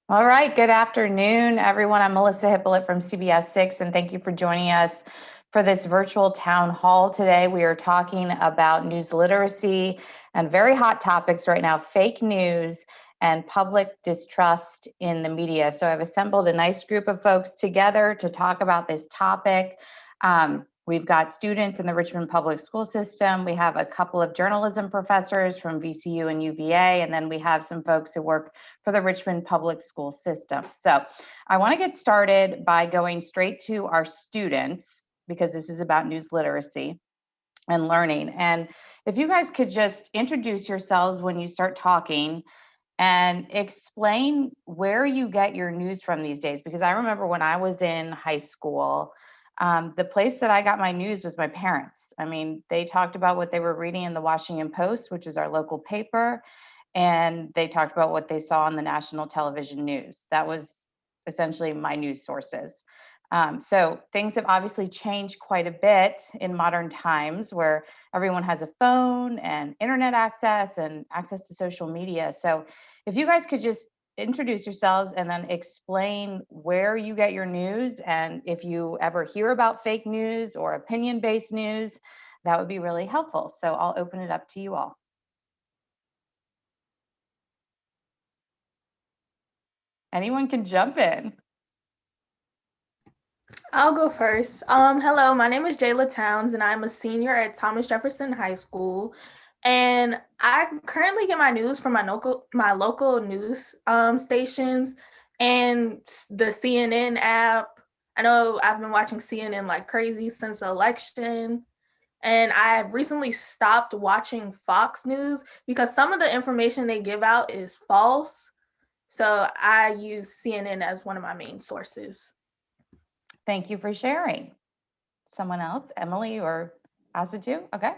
All right, good afternoon, everyone. I'm Melissa Hipolit from CBS 6, and thank you for joining us for this virtual town hall today. We are talking about news literacy and very hot topics right now, fake news and public distrust in the media. So I've assembled a nice group of folks together to talk about this topic. We've got students in the Richmond Public School System. We have a couple of journalism professors from VCU and UVA, and then we have some folks who work for the Richmond Public School System. So I want to get started by going straight to our students because this is about news literacy and learning. And if you guys could just introduce yourselves when you start talking and explain where you get your news from these days. Because I remember when I was in high school, the place that I got my news was my parents. I mean, they talked about what they were reading in the Washington Post, which is our local paper, and they talked about what they saw on the national television news. That was essentially my news sources. So things have obviously changed quite a bit in modern times where everyone has a phone and internet access and access to social media. So if you guys could just introduce yourselves and then explain where you get your news, and if you ever hear about fake news or opinion-based news, that would be really helpful. So I'll open it up to you all. Anyone can jump in. I'll go first. Hello, my name is Jayla Towns, and I'm a senior at Thomas Jefferson High School. And I currently get my news from my local news stations and the CNN app. I know I've been watching CNN like crazy since the election. And I've recently stopped watching Fox News because some of the information they give out is false. So I use CNN as one of my main sources. Thank you for sharing. Someone else, Emily or Asitu? Okay.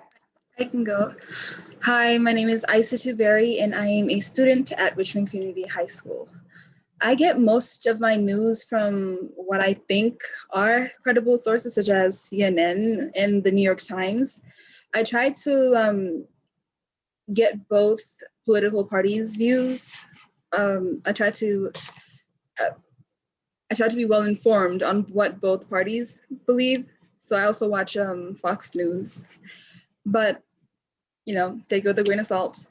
I can go. Hi, my name is Isa Tuberi, and I am a student at Richmond Community High School. I get most of my news from what I think are credible sources, such as CNN and the New York Times. I try to get both political parties' views. I try to be well informed on what both parties believe. So I also watch Fox News, but take it with a grain of salt.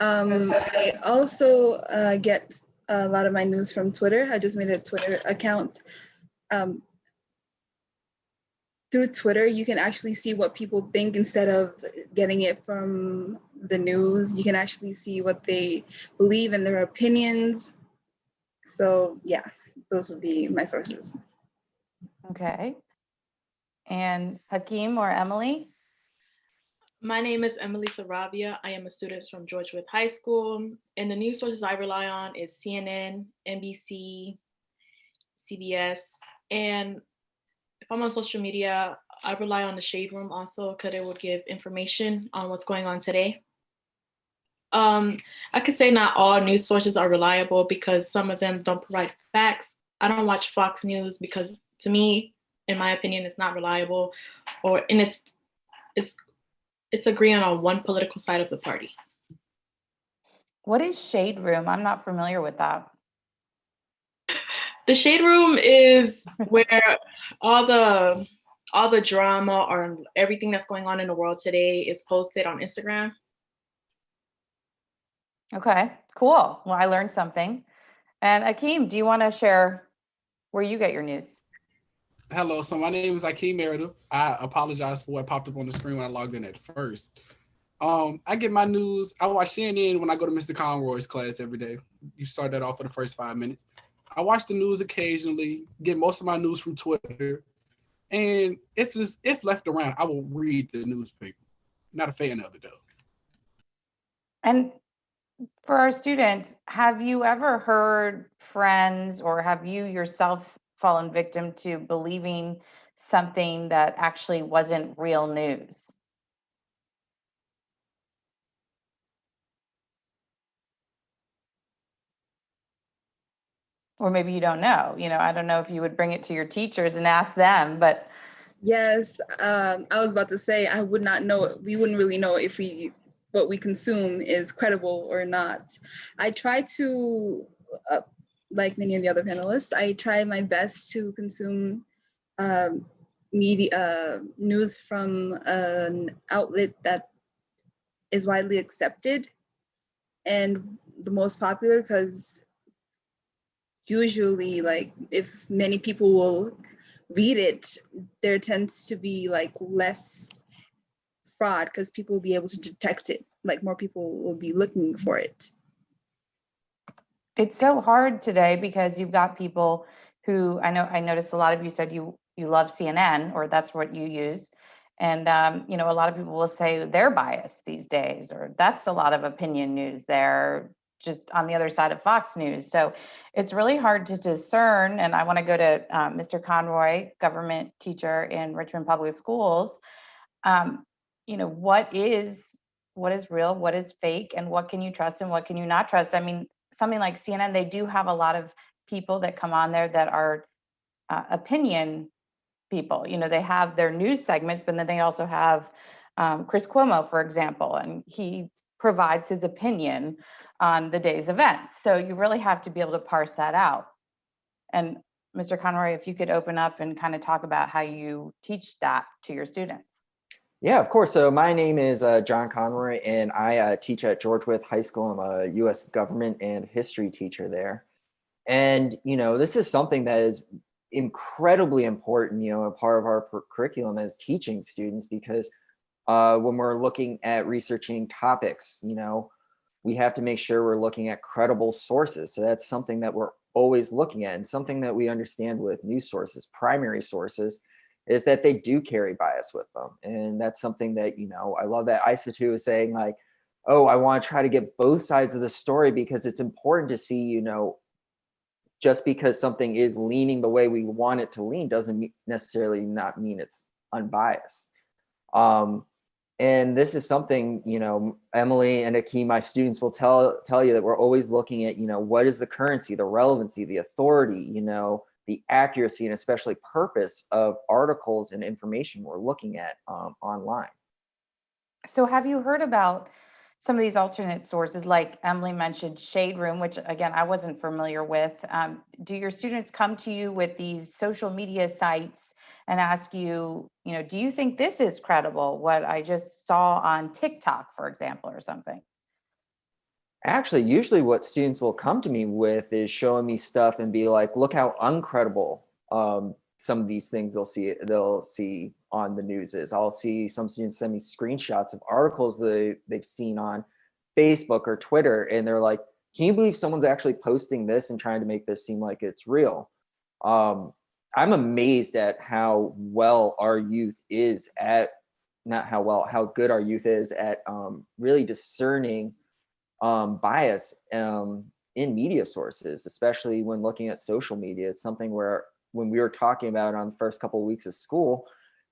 I also get a lot of my news from Twitter. I just made a Twitter account. Through Twitter, you can actually see what people think instead of getting it from the news. You can actually see what they believe and their opinions. So yeah, those would be my sources. Okay. And Hakeem or Emily? My name is Emily Sarabia. I am a student from Georgetown High School, and the news sources I rely on is CNN, NBC, CBS, and if I'm on social media, I rely on the Shade Room also because it would give information on what's going on today. I could say not all news sources are reliable because some of them don't provide facts. I don't watch Fox News because to me, in my opinion, it's not reliable, and it's agreeing on one political side of the party. What is Shade Room? I'm not familiar with that. The Shade Room is where all the drama or everything that's going on in the world today is posted on Instagram. Okay, cool. Well, I learned something. And Akeem, do you want to share where you get your news? Hello, so my name is Akeem Meredith. I apologize for what popped up on the screen when I logged in at first. I get my news. I watch CNN when I go to Mr. Conroy's class every day. You start that off for the first 5 minutes. I watch the news occasionally, get most of my news from Twitter. And if left around, I will read the newspaper. Not a fan of it though. And for our students, have you ever heard friends or have you yourself fallen victim to believing something that actually wasn't real news? Or maybe you don't know. I don't know if you would bring it to your teachers and ask them, but Yes, I was about to say I would not know. We wouldn't really know if what we consume is credible or not. I try to like many of the other panelists, I try my best to consume media news from an outlet that is widely accepted and the most popular, because usually, like, if many people will read it, there tends to be like less fraud because people will be able to detect it. Like, more people will be looking for it. It's so hard today because you've got people who I noticed a lot of you said you love CNN, or that's what you use. And a lot of people will say they're biased these days, or that's a lot of opinion news there, just on the other side of Fox News. So it's really hard to discern. And I want to go to Mr. Conroy, government teacher in Richmond Public Schools. What is real, what is fake, and what can you trust and what can you not trust? I mean, something like CNN, they do have a lot of people that come on there that are opinion people. They have their news segments, but then they also have Chris Cuomo, for example, and he provides his opinion on the day's events. So you really have to be able to parse that out. And Mr. Conroy, if you could open up and kind of talk about how you teach that to your students. Yeah, of course. So my name is John Conroy, and I teach at George Wythe High School. I'm a U.S. government and history teacher there. And, this is something that is incredibly important, a part of our curriculum as teaching students, because when we're looking at researching topics, we have to make sure we're looking at credible sources. So that's something that we're always looking at, and something that we understand with news sources, primary sources, is that they do carry bias with them. And that's something that, I love that Isa is saying, like, oh, I want to try to get both sides of the story, because it's important to see, just because something is leaning the way we want it to lean doesn't necessarily not mean it's unbiased. And this is something, Emily and Akeem, my students, will tell you that we're always looking at, what is the currency, the relevancy, the authority, the accuracy, and especially purpose of articles and information we're looking at online. So have you heard about some of these alternate sources, like Emily mentioned, Shade Room, which again, I wasn't familiar with. Do your students come to you with these social media sites and ask you, do you think this is credible, what I just saw on TikTok, for example, or something? Actually, usually what students will come to me with is showing me stuff and be like, look how uncredible some of these things they'll see on the news is. I'll see some students send me screenshots of articles they've seen on Facebook or Twitter, and they're like, can you believe someone's actually posting this and trying to make this seem like it's real? I'm amazed at how well our youth is at, how good our youth is at really discerning bias in media sources, especially when looking at social media. It's something where, when we were talking about on the first couple of weeks of school,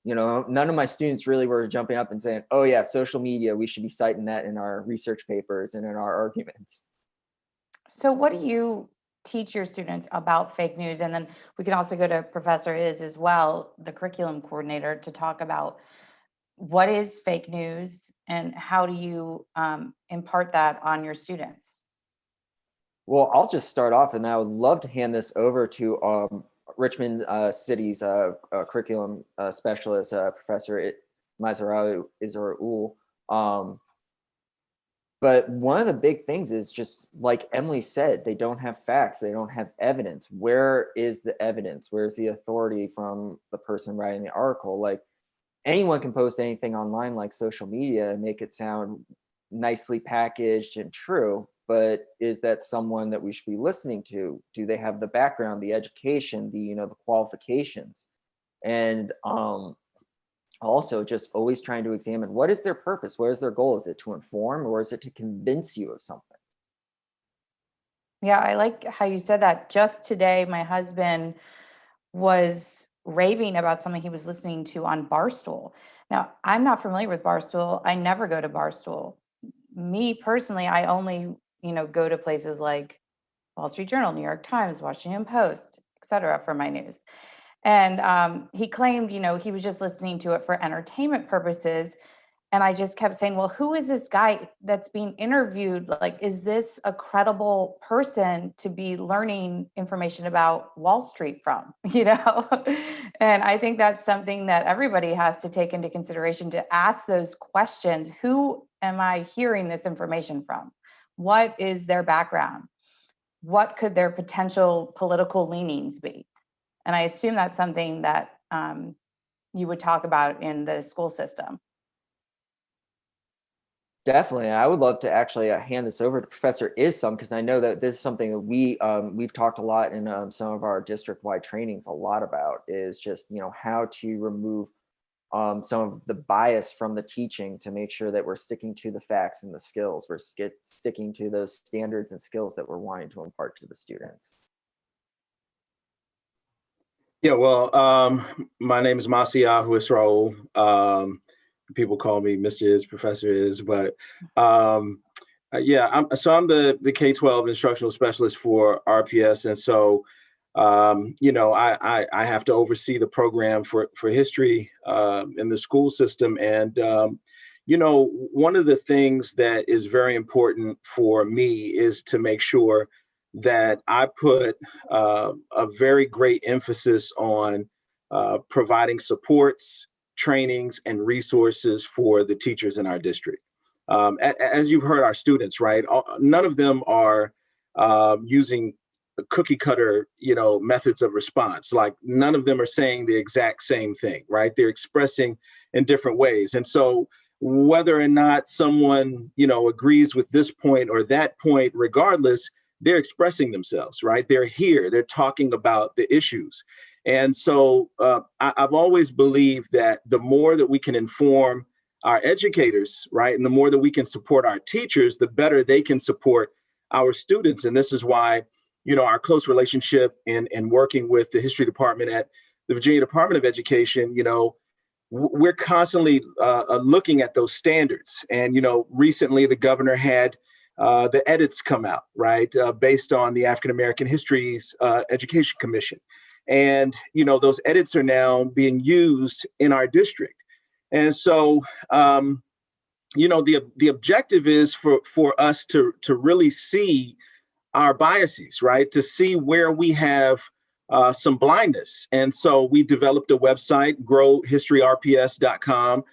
none of my students really were jumping up and saying, oh yeah, social media, we should be citing that in our research papers and in our arguments. So what do you teach your students about fake news? And then we can also go to Professor Is as well, the curriculum coordinator, to talk about what is fake news and how do you impart that on your students? Well, I'll just start off, and I would love to hand this over to Richmond City's curriculum specialist, Professor Mazarawi Israel. But one of the big things is, just like Emily said, they don't have facts, they don't have evidence. Where is the evidence? Where's the authority from the person writing the article? Like, anyone can post anything online, like social media, and make it sound nicely packaged and true. But is that someone that we should be listening to? Do they have the background, the education, the qualifications? And also just always trying to examine, what is their purpose? What is their goal? Is it to inform, or is it to convince you of something? Yeah, I like how you said that. Just today, my husband was raving about something he was listening to on Barstool. Now, I'm not familiar with Barstool. I never go to Barstool. Me personally, I only, go to places like Wall Street Journal, New York Times, Washington Post, et cetera, for my news. And he claimed, he was just listening to it for entertainment purposes. And I just kept saying, well, who is this guy that's being interviewed? Like, is this a credible person to be learning information about Wall Street from, you know? And I think that's something that everybody has to take into consideration, to ask those questions. Who am I hearing this information from? What is their background? What could their potential political leanings be? And I assume that's something that you would talk about in the school system. Definitely. I would love to actually hand this over to Professor Isom, because I know that this is something that we've talked a lot in some of our district-wide trainings a lot about, is just, how to remove some of the bias from the teaching to make sure that we're sticking to the facts and the skills. We're sticking to those standards and skills that we're wanting to impart to the students. Yeah, well, my name is Masiahu Israel. People call me Mr. Is, Professor Is, but yeah, I'm the K-12 instructional specialist for RPS, and so I have to oversee the program for history in the school system, and one of the things that is very important for me is to make sure that I put a very great emphasis on providing supports, trainings, and resources for the teachers in our district. As you've heard our students, right? None of them are using cookie cutter, methods of response. Like, none of them are saying the exact same thing, right? They're expressing in different ways. And so whether or not someone, agrees with this point or that point, regardless, they're expressing themselves, right? They're here, they're talking about the issues. And so I've always believed that the more that we can inform our educators, right, and the more that we can support our teachers, the better they can support our students. And this is why, our close relationship in working with the history department at the Virginia Department of Education, we're constantly looking at those standards. And, recently the governor had the edits come out, right, based on the African American Histories Education Commission. And, those edits are now being used in our district. And so, the objective is for us to really see our biases, right, to see where we have some blindness. And so we developed a website, growhistoryrps.com,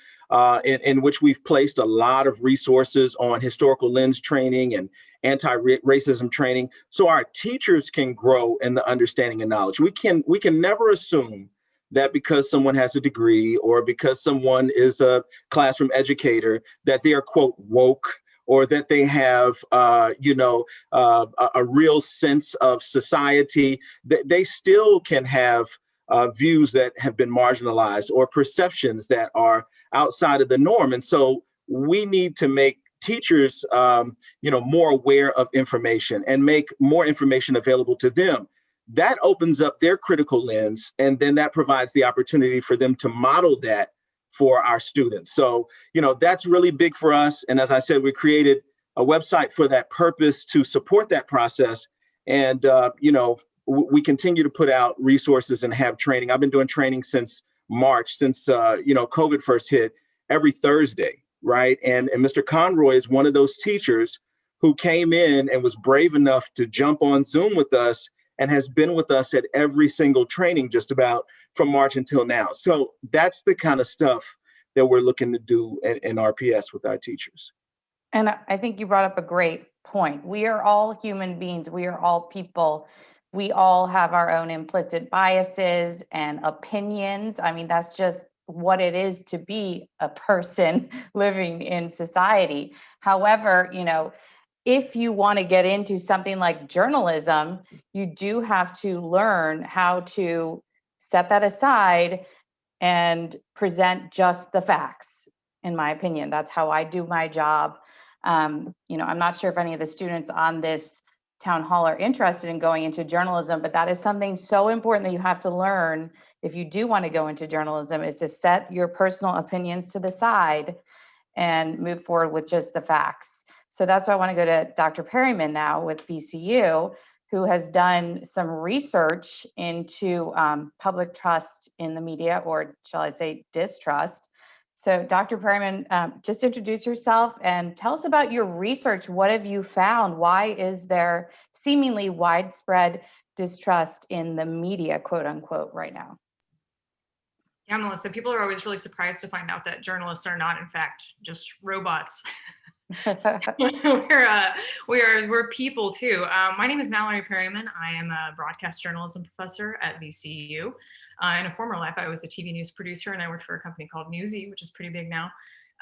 in which we've placed a lot of resources on historical lens training and anti-racism training, so our teachers can grow in the understanding and knowledge. We can never assume that because someone has a degree or because someone is a classroom educator that they are, quote, woke, or that they have, a real sense of society. They still can have views that have been marginalized or perceptions that are outside of the norm. And so we need to make teachers, more aware of information and make more information available to them. That opens up their critical lens, and then that provides the opportunity for them to model that for our students. So, that's really big for us. And as I said, we created a website for that purpose to support that process. And, we continue to put out resources and have training. I've been doing training since March, since, COVID first hit, every Thursday, right? And Mr. Conroy is one of those teachers who came in and was brave enough to jump on Zoom with us and has been with us at every single training just about from March until now. So that's the kind of stuff that we're looking to do in RPS with our teachers. And I think you brought up a great point. We are all human beings. We are all people. We all have our own implicit biases and opinions. I mean, that's just what it is to be a person living in society. However, if you want to get into something like journalism, you do have to learn how to set that aside and present just the facts. In my opinion, that's how I do my job. I'm not sure if any of the students on this town hall are interested in going into journalism, but that is something so important that you have to learn if you do want to go into journalism, is to set your personal opinions to the side and move forward with just the facts. So that's why I want to go to Dr. Perryman now with VCU, who has done some research into public trust in the media, or shall I say distrust. So Dr. Perryman, just introduce yourself and tell us about your research. What have you found? Why is there seemingly widespread distrust in the media, quote unquote, right now? Yeah, Melissa, people are always really surprised to find out that journalists are not, in fact, just robots. we're people too. My name is Mallory Perryman. I am a broadcast journalism professor at VCU. In a former life, I was a TV news producer and I worked for a company called Newsy, which is pretty big now.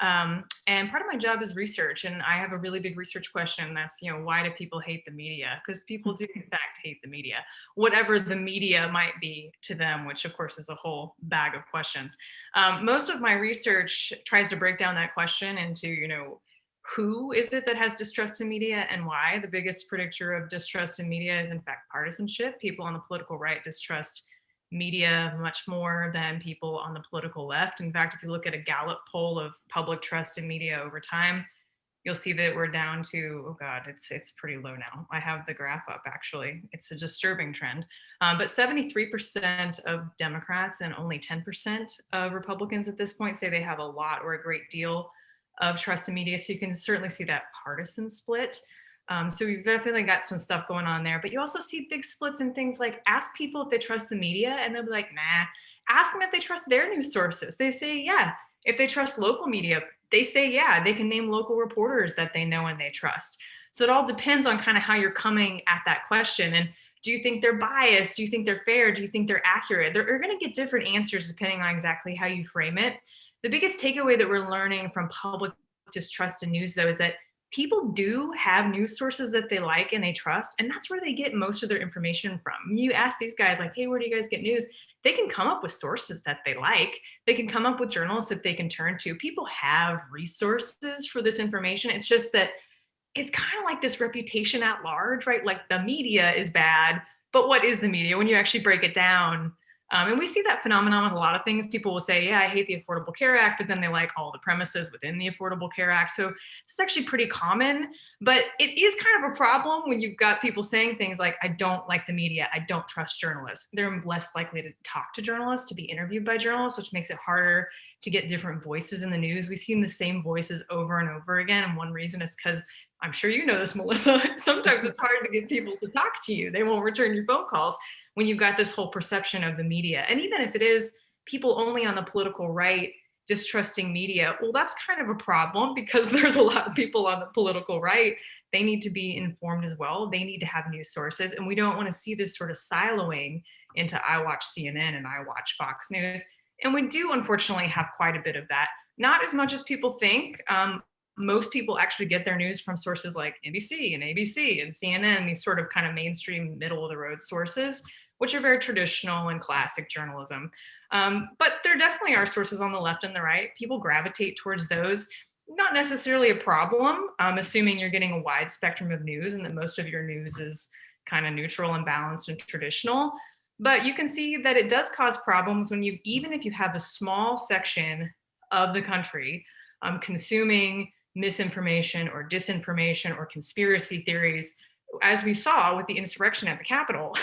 And part of my job is research, and I have a really big research question. That's, why do people hate the media? Because people do, in fact, hate the media, whatever the media might be to them, which of course is a whole bag of questions. Most of my research tries to break down that question into, who is it that has distrust in media and why? The biggest predictor of distrust in media is, in fact, partisanship. People on the political right distrust media much more than people on the political left. In fact, if you look at a Gallup poll of public trust in media over time, you'll see that we're down to, oh God, it's pretty low now. I have the graph up, actually. It's a disturbing trend. But 73% of Democrats and only 10% of Republicans at this point say they have a lot or a great deal of trust in media. So you can certainly see that partisan split. So we've definitely got some stuff going on there, but you also see big splits in things like ask people if they trust the media and they'll be like, nah. Ask them if they trust their news sources. They say, yeah. If they trust local media, they say, yeah. They can name local reporters that they know and they trust. So it all depends on kind of how you're coming at that question. And do you think they're biased? Do you think they're fair? Do you think they're accurate? They're going to get different answers depending on exactly how you frame it. The biggest takeaway that we're learning from public distrust in news, though, is that people do have news sources that they like and they trust, and that's where they get most of their information from. You ask these guys like, hey, where do you guys get news? They can come up with sources that they like. They can come up with journalists that they can turn to. People have resources for this information. It's just that it's kind of like this reputation at large, right? Like the media is bad, but what is the media when you actually break it down? And we see that phenomenon with a lot of things. People will say, yeah, I hate the Affordable Care Act, but then they like all the premises within the Affordable Care Act. So it's actually pretty common, but it is kind of a problem when you've got people saying things like, I don't like the media, I don't trust journalists. They're less likely to talk to journalists, to be interviewed by journalists, which makes it harder to get different voices in the news. We've seen the same voices over and over again. And one reason is because I'm sure you know this, Melissa, sometimes it's hard to get people to talk to you. They won't return your phone calls when you've got this whole perception of the media. And even if it is people only on the political right distrusting media, well, that's kind of a problem because there's a lot of people on the political right. They need to be informed as well. They need to have news sources. And we don't want to see this sort of siloing into I watch CNN and I watch Fox News. And we do, unfortunately, have quite a bit of that. Not as much as people think. Most people actually get their news from sources like NBC and ABC and CNN, these sort of kind of mainstream middle of the road sources, which are very traditional and classic journalism. But there definitely are sources on the left and the right. People gravitate towards those. Not necessarily a problem, assuming you're getting a wide spectrum of news and that most of your news is kind of neutral and balanced and traditional. But you can see that it does cause problems when even if you have a small section of the country consuming misinformation or disinformation or conspiracy theories, as we saw with the insurrection at the Capitol,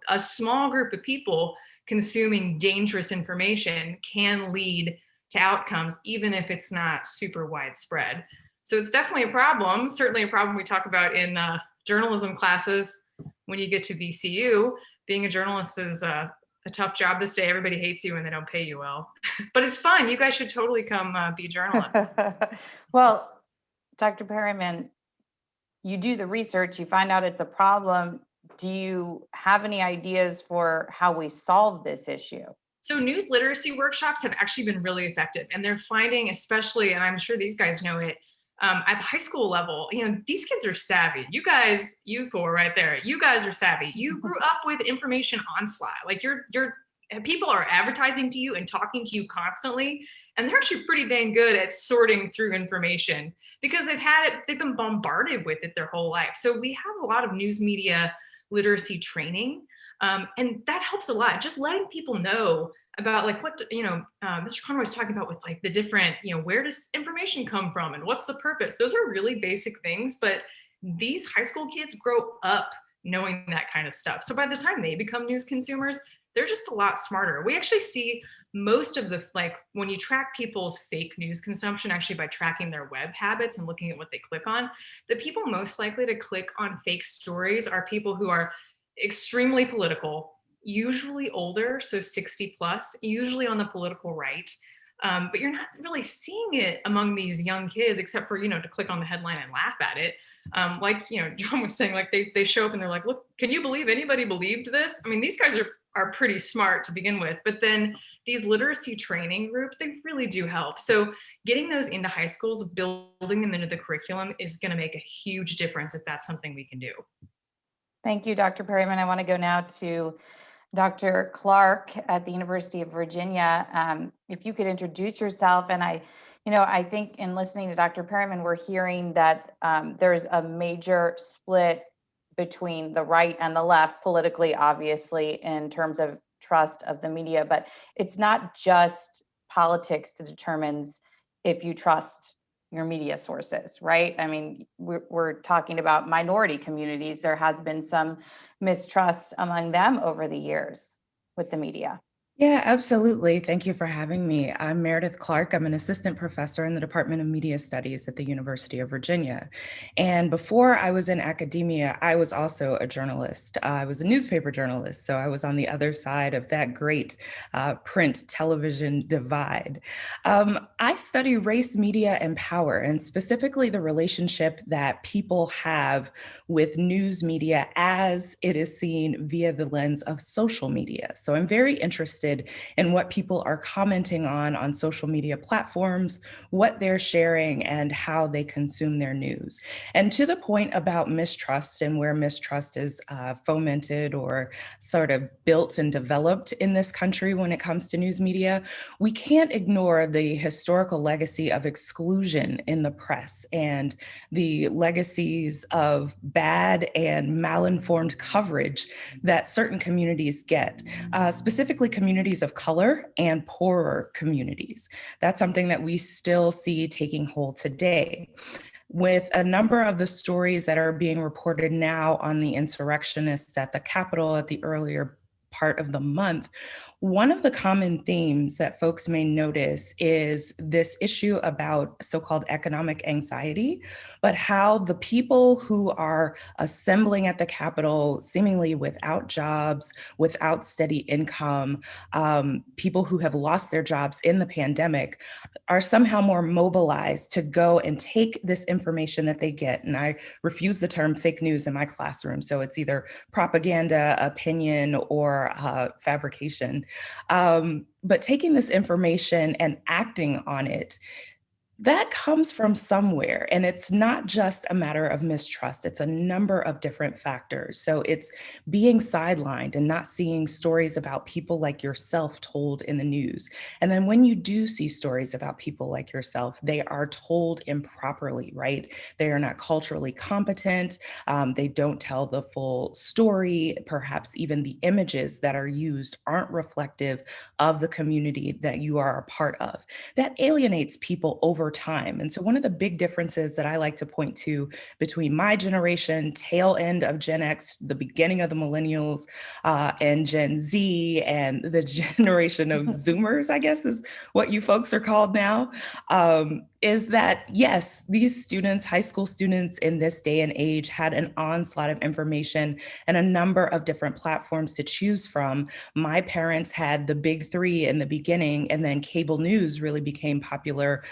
a small group of people consuming dangerous information can lead to outcomes, even if it's not super widespread. So it's definitely a problem, certainly a problem we talk about in journalism classes when you get to VCU. Being a journalist is a tough job this day. Everybody hates you and they don't pay you well, but it's fun. You guys should totally come be journalists. Well, Dr. Perryman, you do the research, you find out it's a problem. Do you have any ideas for how we solve this issue? So news literacy workshops have actually been really effective, and they're finding, especially, and I'm sure these guys know it, at the high school level, these kids are savvy. You guys, you four right there, you guys are savvy. You grew up with information onslaught. Like your people are advertising to you and talking to you constantly, and they're actually pretty dang good at sorting through information because they've been bombarded with it their whole life. So we have a lot of news media literacy training, and that helps a lot. Just letting people know about like what Mr. Conroy was talking about with like the different, where does information come from and what's the purpose? Those are really basic things, but these high school kids grow up knowing that kind of stuff. So by the time they become news consumers, they're just a lot smarter. We actually see most of the, like, when you track people's fake news consumption, actually by tracking their web habits and looking at what they click on, the people most likely to click on fake stories are people who are extremely political, usually older, so 60 plus, usually on the political right. But you're not really seeing it among these young kids, except for, to click on the headline and laugh at it. Like, John was saying, like they show up and they're like, look, can you believe anybody believed this? I mean, these guys are pretty smart to begin with, but then these literacy training groups, they really do help. So getting those into high schools, building them into the curriculum is going to make a huge difference if that's something we can do. Thank you, Dr. Perryman. I want to go now to Dr. Clark at the University of Virginia. If you could introduce yourself, and I think in listening to Dr. Perryman, we're hearing that there's a major split between the right and the left politically, obviously, in terms of trust of the media, but it's not just politics that determines if you trust your media sources, right? I mean, we're talking about minority communities. There has been some mistrust among them over the years with the media. Yeah, absolutely. Thank you for having me. I'm Meredith Clark. I'm an assistant professor in the Department of Media Studies at the University of Virginia. And before I was in academia, I was also a journalist. I was a newspaper journalist, so I was on the other side of that great print television divide. I study race, media, and power, and specifically the relationship that people have with news media as it is seen via the lens of social media. So I'm very interested in what people are commenting on social media platforms, what they're sharing, and how they consume their news. And to the point about mistrust and where mistrust is fomented or sort of built and developed in this country when it comes to news media, we can't ignore the historical legacy of exclusion in the press and the legacies of bad and malinformed coverage that certain communities get, specifically communities of color and poorer communities. That's something that we still see taking hold today. With a number of the stories that are being reported now on the insurrectionists at the Capitol at the earlier part of the month, one of the common themes that folks may notice is this issue about so-called economic anxiety, but how the people who are assembling at the Capitol seemingly without jobs, without steady income, people who have lost their jobs in the pandemic are somehow more mobilized to go and take this information that they get. And I refuse the term fake news in my classroom. So it's either propaganda, opinion, or fabrication. But taking this information and acting on it, that comes from somewhere. And it's not just a matter of mistrust. It's a number of different factors. So it's being sidelined and not seeing stories about people like yourself told in the news. And then when you do see stories about people like yourself, they are told improperly, right? They are not culturally competent. They don't tell the full story. Perhaps even the images that are used aren't reflective of the community that you are a part of. That alienates people over time. And so one of the big differences that I like to point to between my generation, tail end of Gen X, the beginning of the millennials, and Gen Z, and the generation of Zoomers, I guess is what you folks are called now, is that, yes, these students, high school students in this day and age, had an onslaught of information and a number of different platforms to choose from. My parents had the big three in the beginning, and then cable news really became popular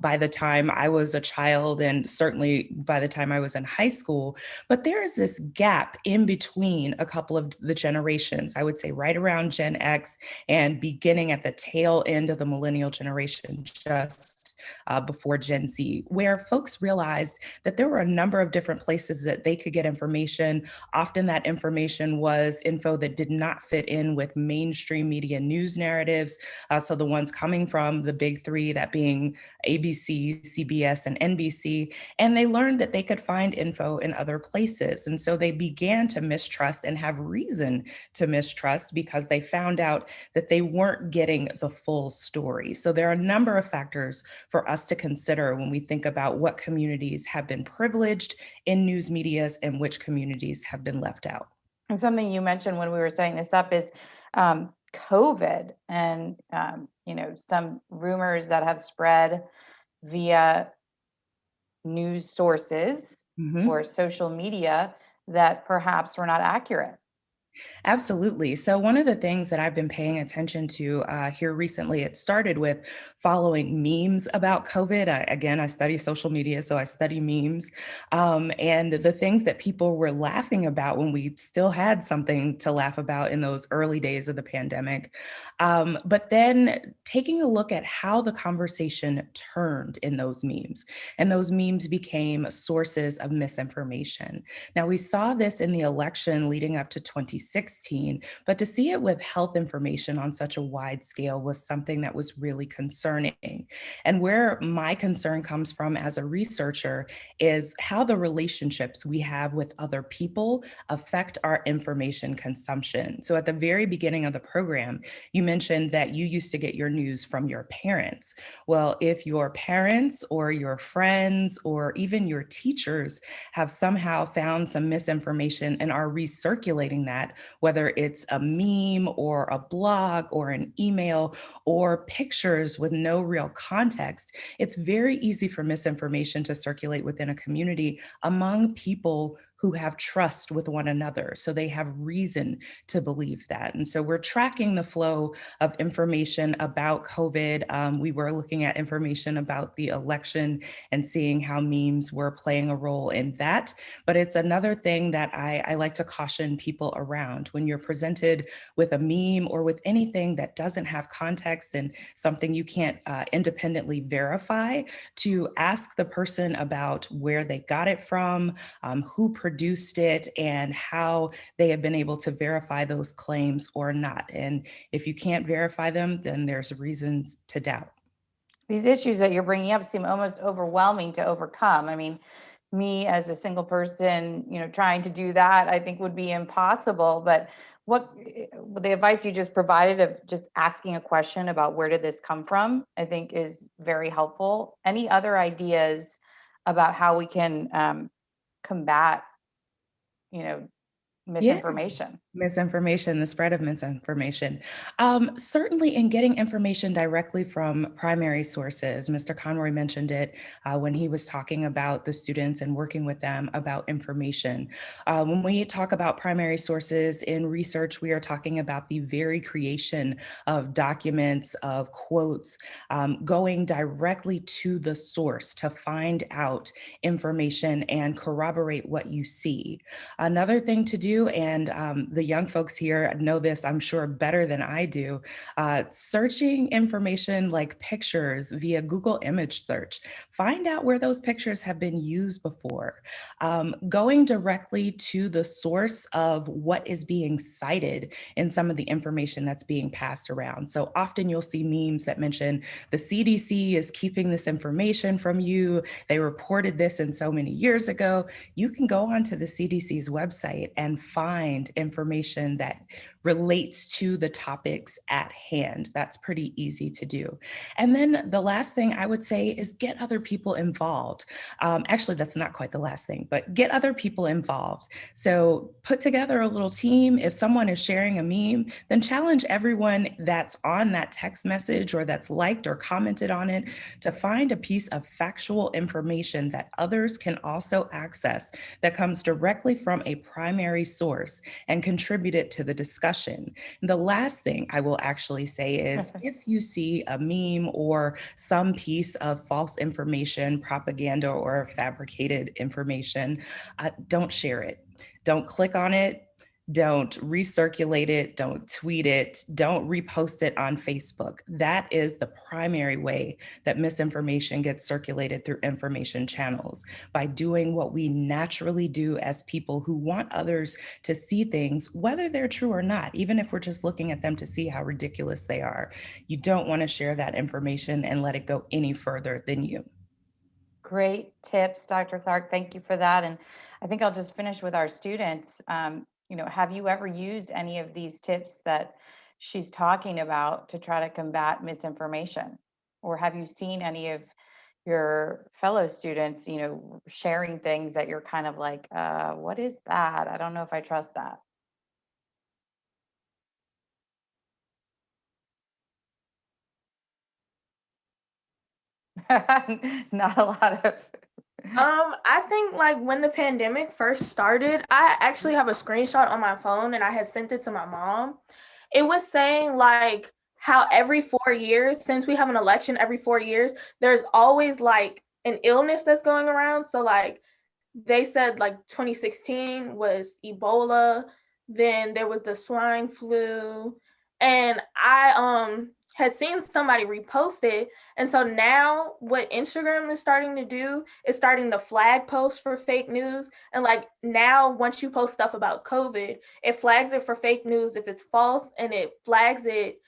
by the time I was a child, and certainly by the time I was in high school. But there is this gap in between a couple of the generations, I would say right around Gen X and beginning at the tail end of the millennial generation, just before Gen Z, where folks realized that there were a number of different places that they could get information. Often that information was info that did not fit in with mainstream media news narratives. So the ones coming from the big three, that being ABC, CBS, and NBC, and they learned that they could find info in other places. And so they began to mistrust and have reason to mistrust because they found out that they weren't getting the full story. So there are a number of factors for us to consider when we think about what communities have been privileged in news medias and which communities have been left out. And something you mentioned when we were setting this up is COVID and, some rumors that have spread via news sources Mhm. or social media that perhaps were not accurate. Absolutely. So, one of the things that I've been paying attention to here recently, it started with following memes about COVID. Again, I study social media, so I study memes. And the things that people were laughing about when we still had something to laugh about in those early days of the pandemic. But then taking a look at how the conversation turned in those memes, and those memes became sources of misinformation. Now, we saw this in the election leading up to 2016, but to see it with health information on such a wide scale was something that was really concerning. And where my concern comes from as a researcher is how the relationships we have with other people affect our information consumption. So, at the very beginning of the program, you mentioned that you used to get your news from your parents. Well, if your parents or your friends or even your teachers have somehow found some misinformation and are recirculating that, whether it's a meme or a blog or an email or pictures with no real context, it's very easy for misinformation to circulate within a community among people who have trust with one another. So they have reason to believe that. And so we're tracking the flow of information about COVID. We were looking at information about the election and seeing how memes were playing a role in that. But it's another thing that I like to caution people around. When you're presented with a meme or with anything that doesn't have context and something you can't independently verify, to ask the person about where they got it from, who produced it, and how they have been able to verify those claims or not. And if you can't verify them, then there's reasons to doubt. These issues that you're bringing up seem almost overwhelming to overcome. I mean, me as a single person, trying to do that, I think would be impossible. But the advice you just provided of just asking a question about where did this come from, I think is very helpful. Any other ideas about how we can combat, you know, Yeah. misinformation? Misinformation, the spread of misinformation. Certainly in getting information directly from primary sources. Mr. Conroy mentioned it when he was talking about the students and working with them about information. When we talk about primary sources in research, we are talking about the very creation of documents, of quotes, going directly to the source to find out information and corroborate what you see. Another thing to do, and the young folks here know this, I'm sure, better than I do, searching information like pictures via Google image search. Find out where those pictures have been used before. Going directly to the source of what is being cited in some of the information that's being passed around. So often you'll see memes that mention the CDC is keeping this information from you. They reported this in so many years ago. You can go onto the CDC's website and find information that relates to the topics at hand. That's pretty easy to do. And then the last thing I would say is get other people involved. Actually, that's not quite the last thing, but get other people involved. So put together a little team. If someone is sharing a meme, then challenge everyone that's on that text message or that's liked or commented on it to find a piece of factual information that others can also access that comes directly from a primary source and contribute it to the discussion. And the last thing I will actually say is if you see a meme or some piece of false information, propaganda, or fabricated information, don't share it. Don't click on it. Don't recirculate it, don't tweet it, don't repost it on Facebook. That is the primary way that misinformation gets circulated through information channels, by doing what we naturally do as people who want others to see things, whether they're true or not, even if we're just looking at them to see how ridiculous they are. You don't want to share that information and let it go any further than you. Great tips, Dr. Clark. Thank you for that. And I think I'll just finish with our students. Have you ever used any of these tips that she's talking about to try to combat misinformation? Or have you seen any of your fellow students, sharing things that you're kind of like, what is that? I don't know if I trust that. Not a lot of. I think like when the pandemic first started, I actually have a screenshot on my phone and I had sent it to my mom. It was saying like how every 4 years, since we have an election every 4 years, there's always like an illness that's going around. So like they said like 2016 was Ebola, then there was the swine flu, and I had seen somebody repost it, and so now what Instagram is starting to do is starting to flag posts for fake news, and like now once you post stuff about COVID, it flags it for fake news if it's false, and it flags it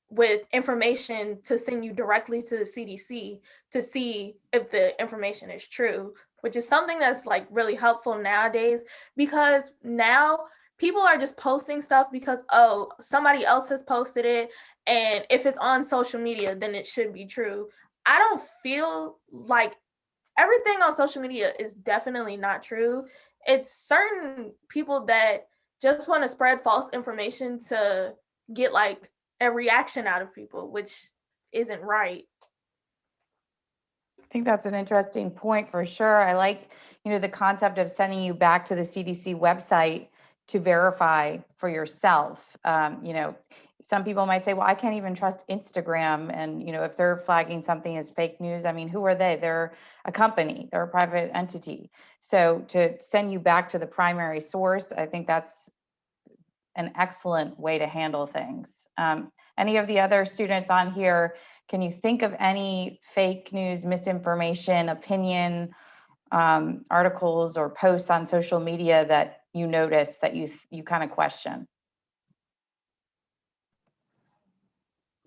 with information to send you directly to the CDC to see if the information is true, which is something that's like really helpful nowadays because now people are just posting stuff because, oh, somebody else has posted it. And if it's on social media, then it should be true. I don't feel like everything on social media is definitely not true. It's certain people that just want to spread false information to get like a reaction out of people, which isn't right. I think that's an interesting point for sure. I like, the concept of sending you back to the CDC website to verify for yourself. Some people might say, well, I can't even trust Instagram. And, if they're flagging something as fake news, I mean, who are they? They're a company, they're a private entity. So to send you back to the primary source, I think that's an excellent way to handle things. Any of the other students on here, can you think of any fake news, misinformation, opinion, articles or posts on social media that you notice that you kind of question?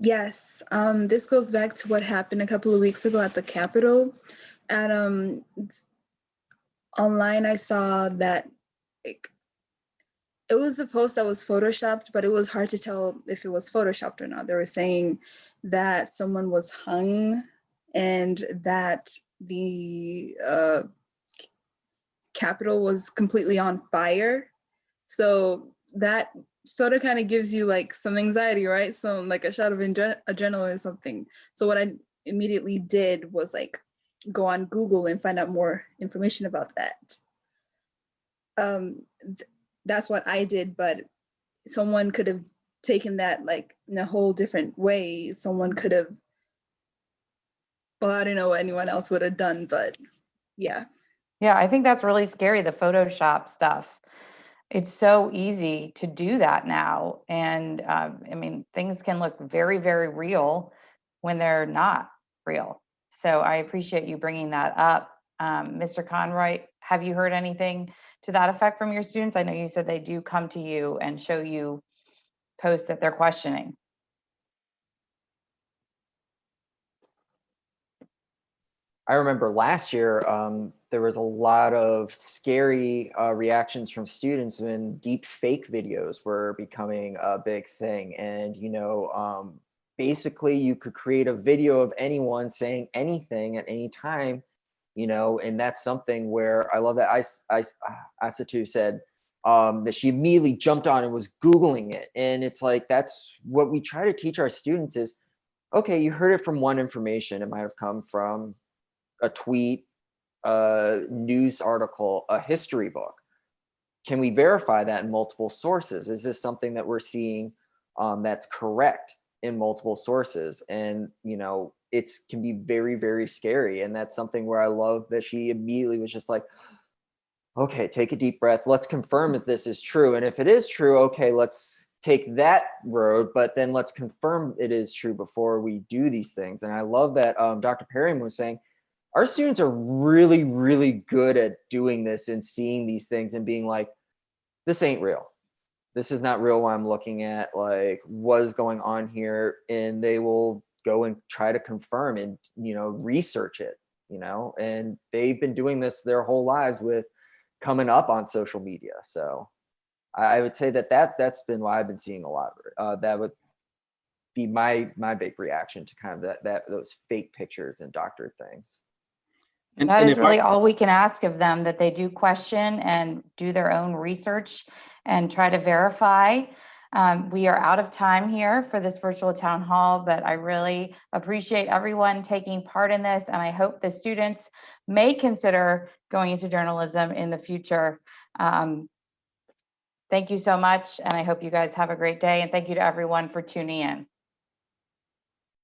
Yes, this goes back to what happened a couple of weeks ago at the Capitol. And online, I saw that it was a post that was photoshopped, but it was hard to tell if it was photoshopped or not. They were saying that someone was hung and that the Capitol was completely on fire. So that sort of kind of gives you like some anxiety, right? So like a shot of adrenaline or something. So what I immediately did was like go on Google and find out more information about that. That's what I did, but someone could have taken that like in a whole different way. Someone could have, well, I don't know what anyone else would have done, but yeah. Yeah, I think that's really scary, the Photoshop stuff. It's so easy to do that now. And I mean, things can look very, very real when they're not real. So I appreciate you bringing that up. Mr. Conroy, have you heard anything to that effect from your students? I know you said they do come to you and show you posts that they're questioning. I remember last year, there was a lot of scary reactions from students when deep fake videos were becoming a big thing. And, basically you could create a video of anyone saying anything at any time, and that's something where I love that Isatu said that she immediately jumped on and was Googling it. And it's like, that's what we try to teach our students is, okay, you heard it from one information. It might have come from a tweet, a news article, a history book. Can we verify that in multiple sources? Is this something that we're seeing that's correct in multiple sources? And, it can be very, very scary. And that's something where I love that she immediately was just like, okay, take a deep breath. Let's confirm that this is true. And if it is true, okay, let's take that road, but then let's confirm it is true before we do these things. And I love that Dr. Perry was saying, our students are really, really good at doing this and seeing these things and being like, this ain't real. This is not real what I'm looking at, like what is going on here. And they will go and try to confirm and, research it, and they've been doing this their whole lives with coming up on social media. So I would say that's been why I've been seeing a lot of it. That would be my big reaction to kind of those fake pictures and doctored things. That is really all we can ask of them, that they do question and do their own research and try to verify. We are out of time here for this virtual town hall, but I really appreciate everyone taking part in this, and I hope the students may consider going into journalism in the future. Thank you so much, and I hope you guys have a great day, and thank you to everyone for tuning in.